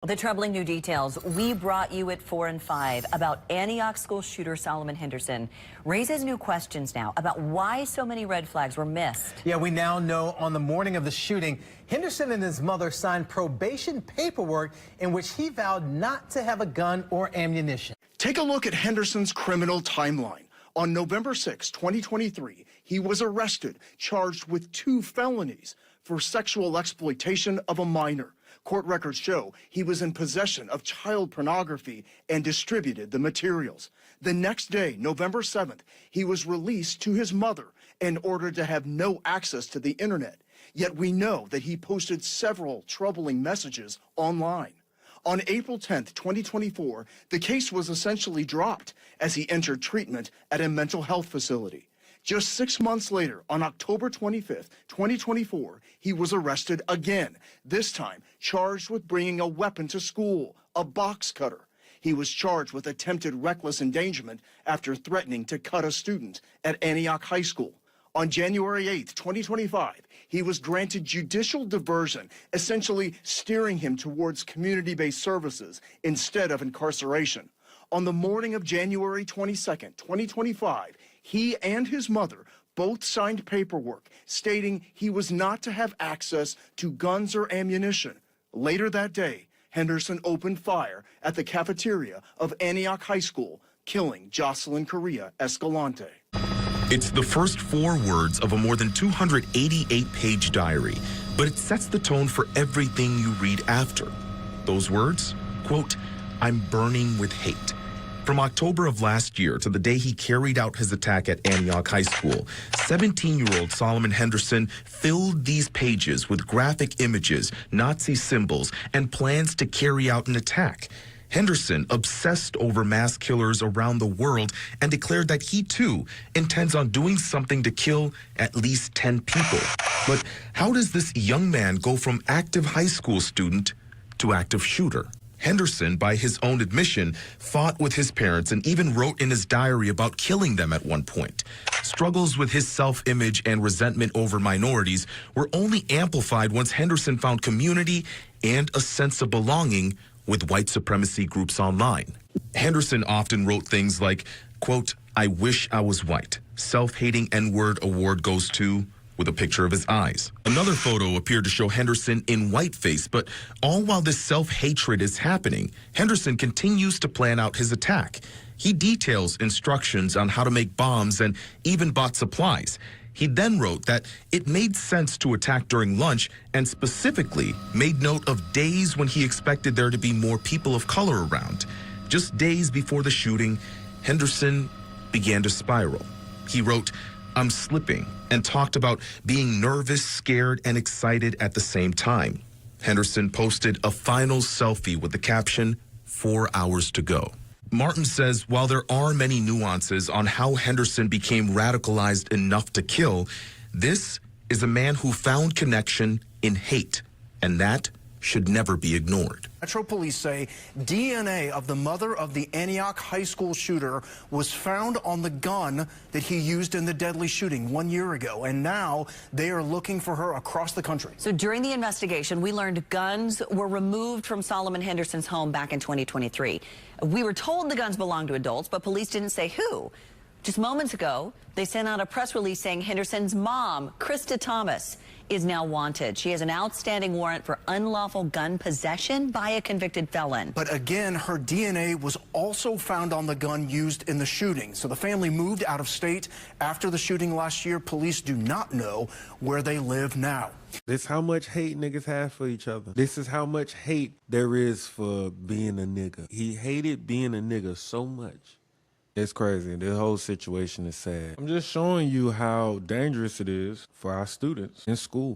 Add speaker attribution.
Speaker 1: The troubling new details we brought you at 4 and 5 about Antioch school shooter Solomon Henderson raises new questions now about why so many red flags were missed.
Speaker 2: Yeah, we now know on the morning of the shooting, Henderson and his mother signed probation paperwork in which he vowed not to have a gun or ammunition.
Speaker 3: Take a look at Henderson's criminal timeline. On November 6, 2023, he was arrested, charged with 2 felonies for sexual exploitation of a minor. Court records show he was in possession of child pornography and distributed the materials. The next day, November 7th, he was released to his mother and ordered to have no access to the internet. Yet we know that he posted several troubling messages online. On April 10th, 2024, the case was essentially dropped as he entered treatment at a mental health facility. Just 6 months later, on October 25th, 2024, he was arrested again, this time charged with bringing a weapon to school, a box cutter. He was charged with attempted reckless endangerment after threatening to cut a student at Antioch High School. On January 8th, 2025, he was granted judicial diversion, essentially steering him towards community-based services instead of incarceration. On the morning of January 22nd, 2025, he and his mother both signed paperwork stating he was not to have access to guns or ammunition. Later that day, Henderson opened fire at the cafeteria of Antioch High School, killing Jocelyn Correa Escalante.
Speaker 4: It's the first 4 words of a more than 288-page diary, but it sets the tone for everything you read after. Those words, quote, "I'm burning with hate." From October of last year to the day he carried out his attack at Antioch High School, 17-year-old Solomon Henderson filled these pages with graphic images, Nazi symbols, and plans to carry out an attack. Henderson obsessed over mass killers around the world and declared that he, too, intends on doing something to kill at least 10 people. But how does this young man go from active high school student to active shooter? Henderson, by his own admission, fought with his parents and even wrote in his diary about killing them at one point. Struggles with his self-image and resentment over minorities were only amplified once Henderson found community and a sense of belonging with white supremacy groups online. Henderson often wrote things like, quote, "I wish I was white. Self-hating N-word award goes to," with a picture of his eyes. Another photo appeared to show Henderson in whiteface, but all while this self-hatred is happening, Henderson continues to plan out his attack. He details instructions on how to make bombs and even bought supplies. He then wrote that it made sense to attack during lunch and specifically made note of days when he expected there to be more people of color around. Just days before the shooting, Henderson began to spiral. He wrote, "I'm slipping," and talked about being nervous, scared, and excited at the same time. Henderson posted a final selfie with the caption, "4 hours to go." Martin says while there are many nuances on how Henderson became radicalized enough to kill, this is a man who found connection in hate, and that should never be ignored.
Speaker 3: Metro Police say DNA of the mother of the Antioch High School shooter was found on the gun that he used in the deadly shooting 1 year ago, and now they are looking for her across the country.
Speaker 1: So during the investigation, we learned guns were removed from Solomon Henderson's home back in 2023. We were told the guns belonged to adults, but police didn't say who. Just moments ago, they sent out a press release saying Henderson's mom, Krista Thomas, is now wanted. She has an outstanding warrant for unlawful gun possession by a convicted felon.
Speaker 3: But again, her DNA was also found on the gun used in the shooting. So the family moved out of state after the shooting last year. Police do not know where they live now.
Speaker 5: This is how much hate niggas have for each other. This is how much hate there is for being a nigga. He hated being a nigga so much. It's crazy. The whole situation is sad. I'm just showing you how dangerous it is for our students in school.